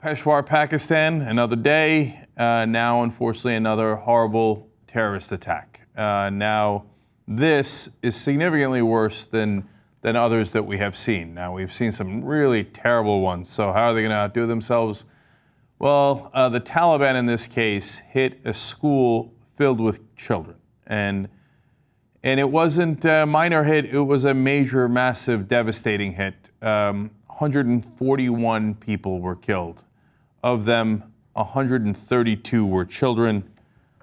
Peshawar, Pakistan, another day. Now, unfortunately, another horrible terrorist attack. Now, this is significantly worse than others that we have seen. Now, we've seen some really terrible ones. So how are they going to outdo themselves? Well, the Taliban in this case hit a school filled with children. And it wasn't a minor hit. It was a major, massive, devastating hit. 141 people were killed. Of them, 132 were children.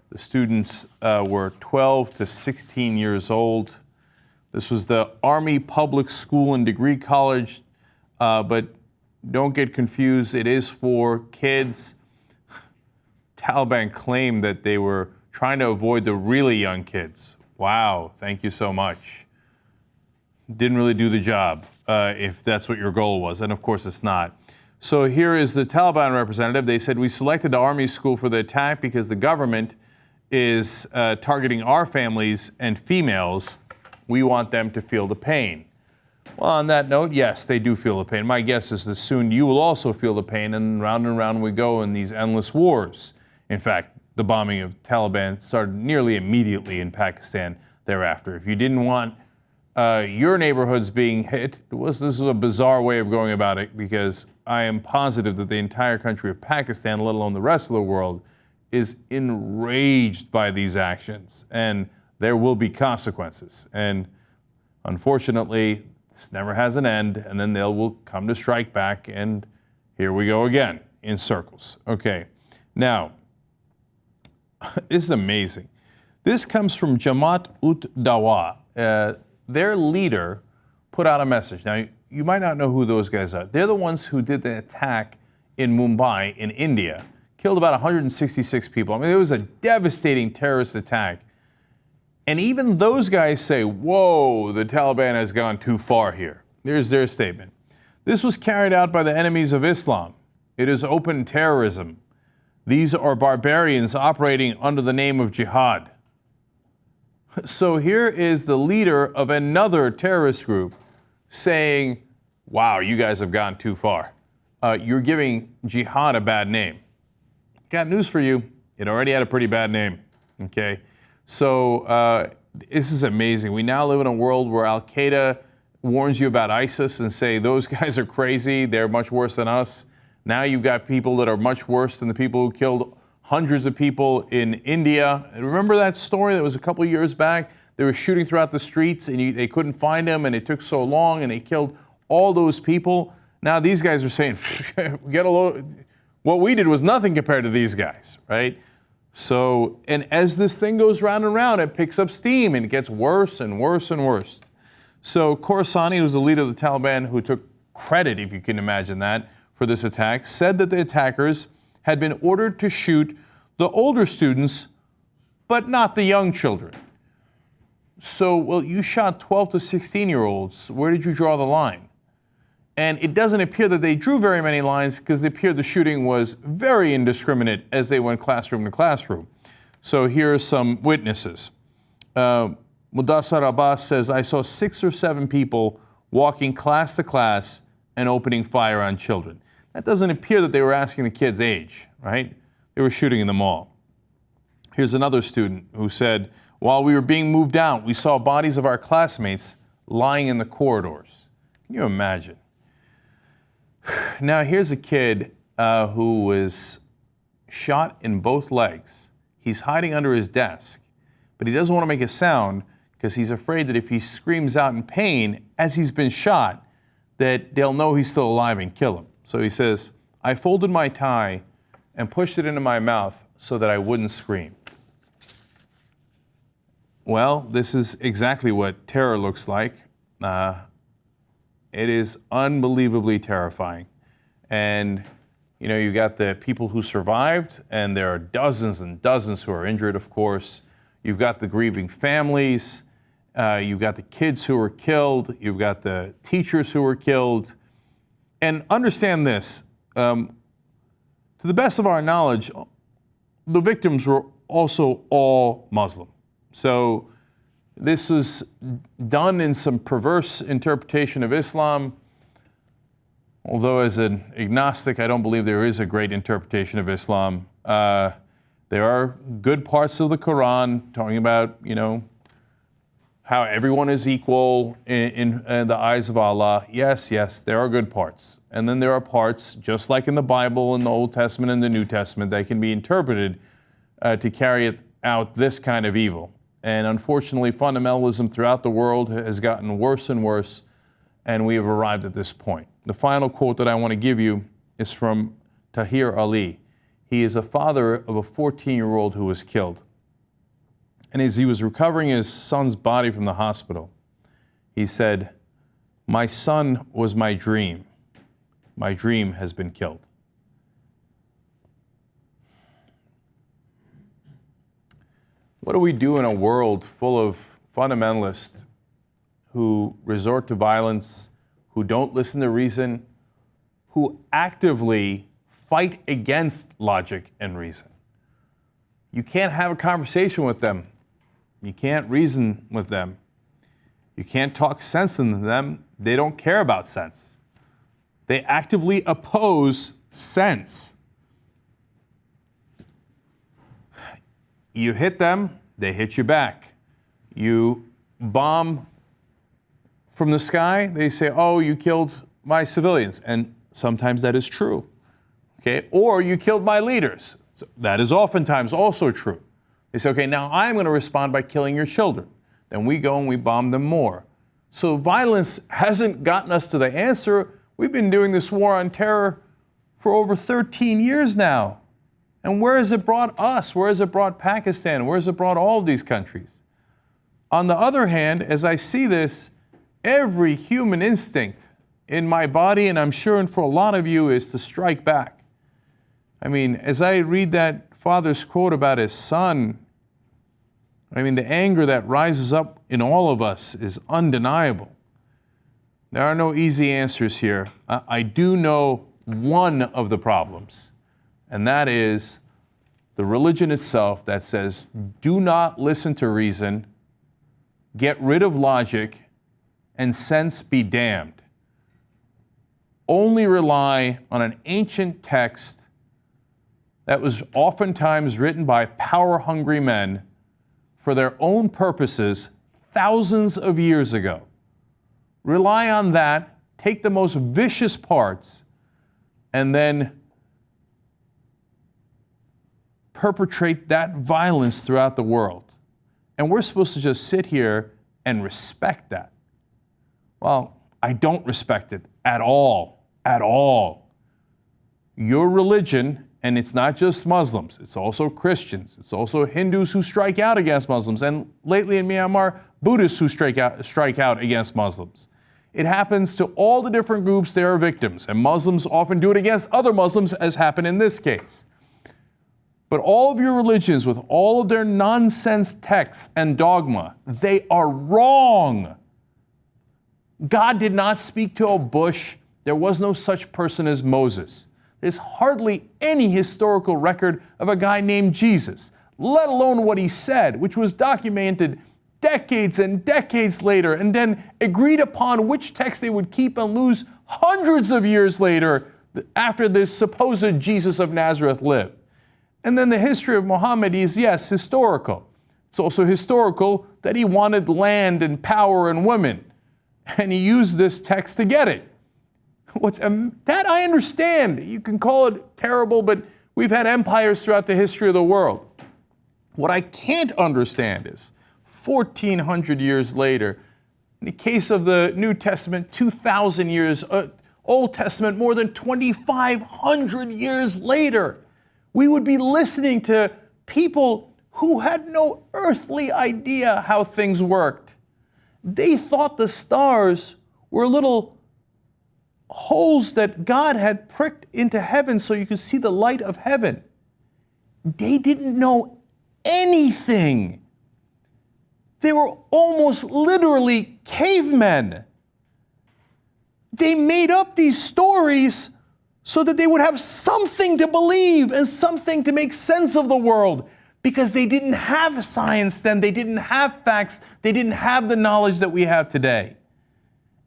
The students were 12 to 16 years old. This was the Army Public School and Degree College, but don't get confused, it is for kids. Taliban claimed that they were trying to avoid the really young kids. Wow, thank you so much. Didn't really do the job, if that's what your goal was, and of course it's not. So here is the Taliban representative. They said, we selected the Army school for the attack because the government is targeting our families and females. We want them to feel the pain. Well, on that note, yes, they do feel the pain. My guess is that soon you will also feel the pain, and round we go in these endless wars. In fact, the bombing of Taliban started nearly immediately in Pakistan thereafter. If you didn't want your neighborhoods being hit, this is a bizarre way of going about it, because I am positive that the entire country of Pakistan, let alone the rest of the world, is enraged by these actions, and there will be consequences. And unfortunately, this never has an end, and then they will come to strike back, and here we go again in circles. Okay, now, this is amazing. This comes from Jamaat-ut-Dawa. Their leader put out a message. Now, you might not know who those guys are. They're the ones who did the attack in Mumbai, in India, killed about 166 people. I mean, it was a devastating terrorist attack. And even those guys say, whoa, the Taliban has gone too far here. Here's their statement. This was carried out by the enemies of Islam. It is open terrorism. These are barbarians operating under the name of jihad. So here is the leader of another terrorist group saying, wow, you guys have gone too far. You're giving jihad a bad name. Got news for you. It already had a pretty bad name. Okay? So this is amazing. We now live in a world where Al-Qaeda warns you about ISIS and say, those guys are crazy. They're much worse than us. Now you've got people that are much worse than the people who killed hundreds of people in India. And remember that story that was a couple of years back? They were shooting throughout the streets and they couldn't find them, and it took so long, and they killed all those people. Now these guys are saying, get a load. What we did was nothing compared to these guys, right? So, and as this thing goes round and round, it picks up steam and it gets worse and worse and worse. So Khorasani, who's the leader of the Taliban, who took credit, if you can imagine that, for this attack, said that the attackers had been ordered to shoot the older students, but not the young children. So, well, you shot 12 to 16-year-olds. Where did you draw the line? And it doesn't appear that they drew very many lines, because it appeared the shooting was very indiscriminate as they went classroom to classroom. So here are some witnesses. Mudassar Abbas says, I saw 6 or 7 people walking class to class and opening fire on children. That doesn't appear that they were asking the kids' age, right? They were shooting them all. Here's another student who said, while we were being moved out, we saw bodies of our classmates lying in the corridors. Can you imagine? Now, here's a kid who was shot in both legs. He's hiding under his desk, but he doesn't want to make a sound because he's afraid that if he screams out in pain as he's been shot, that they'll know he's still alive and kill him. So he says, I folded my tie and pushed it into my mouth so that I wouldn't scream. Well, this is exactly what terror looks like. It is unbelievably terrifying. And, you know, you got the people who survived, and there are dozens and dozens who are injured, of course. You've got the grieving families. You've got the kids who were killed. You've got the teachers who were killed. And understand this, to the best of our knowledge, the victims were also all Muslim. So this was done in some perverse interpretation of Islam. although as an agnostic, I don't believe there is a great interpretation of Islam. There are good parts of the Quran talking about, how everyone is equal in the eyes of Allah. Yes, there are good parts. And then there are parts, just like in the Bible, in the Old Testament and the New Testament, that can be interpreted to carry out this kind of evil. And unfortunately, fundamentalism throughout the world has gotten worse and worse, and we have arrived at this point. The final quote that I want to give you is from Tahir Ali. He is a father of a 14-year-old who was killed. And as he was recovering his son's body from the hospital, he said, "My son was my dream. My dream has been killed." What do we do in a world full of fundamentalists who resort to violence, who don't listen to reason, who actively fight against logic and reason? You can't have a conversation with them. You can't reason with them. You can't talk sense into them. They don't care about sense. They actively oppose sense. You hit them, they hit you back. You bomb from the sky, they say, "Oh, you killed my civilians." And sometimes that is true. Okay? Or you killed my leaders. So that is oftentimes also true. They say, "Okay, now I'm going to respond by killing your children." Then we go and we bomb them more. So violence hasn't gotten us to the answer. We've been doing this war on terror for over 13 years now. And where has it brought us? Where has it brought Pakistan? Where has it brought all of these countries? On the other hand, as I see this, every human instinct in my body, and I'm sure for a lot of you, is to strike back. I mean, as I read that father's quote about his son, the anger that rises up in all of us is undeniable. There are no easy answers here. I do know one of the problems, and that is the religion itself that says, do not listen to reason, get rid of logic, and sense be damned. Only rely on an ancient text that was oftentimes written by power-hungry men for their own purposes thousands of years ago. Rely on that, take the most vicious parts, and then perpetrate that violence throughout the world. And we're supposed to just sit here and respect that. Well, I don't respect it at all. Your religion, and it's not just Muslims, it's also Christians, it's also Hindus who strike out against Muslims, and lately in Myanmar, Buddhists who strike out against Muslims. It happens to all the different groups. They are victims, and Muslims often do it against other Muslims, as happened in this case. But all of your religions, with all of their nonsense texts and dogma, they are wrong. God did not speak to a bush. There was no such person as Moses. There's hardly any historical record of a guy named Jesus, let alone what he said, which was documented decades and decades later, and then agreed upon which text they would keep and lose hundreds of years later after this supposed Jesus of Nazareth lived. And then the history of Muhammad is, yes, historical. It's also historical that he wanted land and power and women, and he used this text to get it. That I understand. You can call it terrible, but we've had empires throughout the history of the world. What I can't understand is 1,400 years later, in the case of the New Testament, 2,000 years, Old Testament more than 2,500 years later, we would be listening to people who had no earthly idea how things worked. They thought the stars were little holes that God had pricked into heaven so you could see the light of heaven. They didn't know anything. They were almost literally cavemen. They made up these stories so that they would have something to believe and something to make sense of the world, because they didn't have science then, they didn't have facts, they didn't have the knowledge that we have today.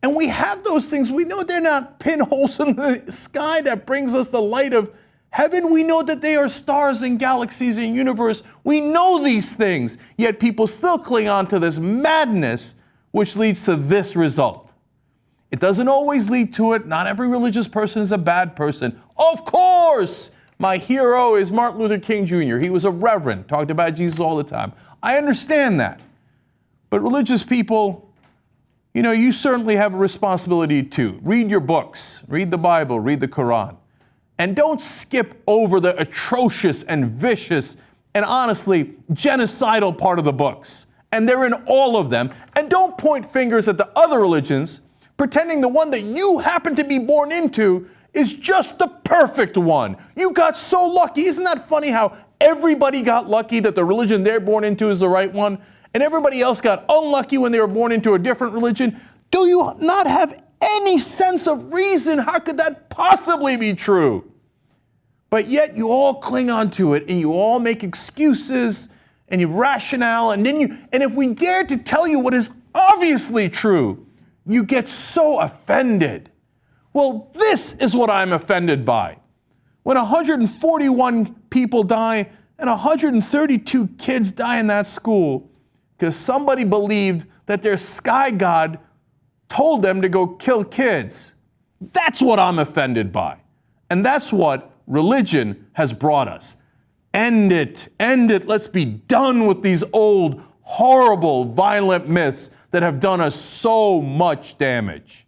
And we have those things. We know they're not pinholes in the sky that brings us the light of heaven. We know that they are stars and galaxies and universe. We know these things, yet people still cling on to this madness, which leads to this result. It doesn't always lead to it. Not every religious person is a bad person. Of course, my hero is Martin Luther King Jr. He was a reverend, talked about Jesus all the time. I understand that. But religious people, you know, you certainly have a responsibility too. Read your books, read the Bible, read the Quran. And don't skip over the atrocious and vicious and honestly genocidal part of the books. And they're in all of them. And don't point fingers at the other religions, pretending the one that you happen to be born into is just the perfect one. You got so lucky. Isn't that funny how everybody got lucky that the religion they're born into is the right one, and everybody else got unlucky when they were born into a different religion? Do you not have any sense of reason? How could that possibly be true? But yet you all cling on to it, and you all make excuses, and you rationale, and if we dare to tell you what is obviously true, you get so offended. Well, this is what I'm offended by. When 141 people die and 132 kids die in that school because somebody believed that their sky god told them to go kill kids. That's what I'm offended by. And that's what religion has brought us. End it. End it. Let's be done with these old, horrible, violent myths that have done us so much damage.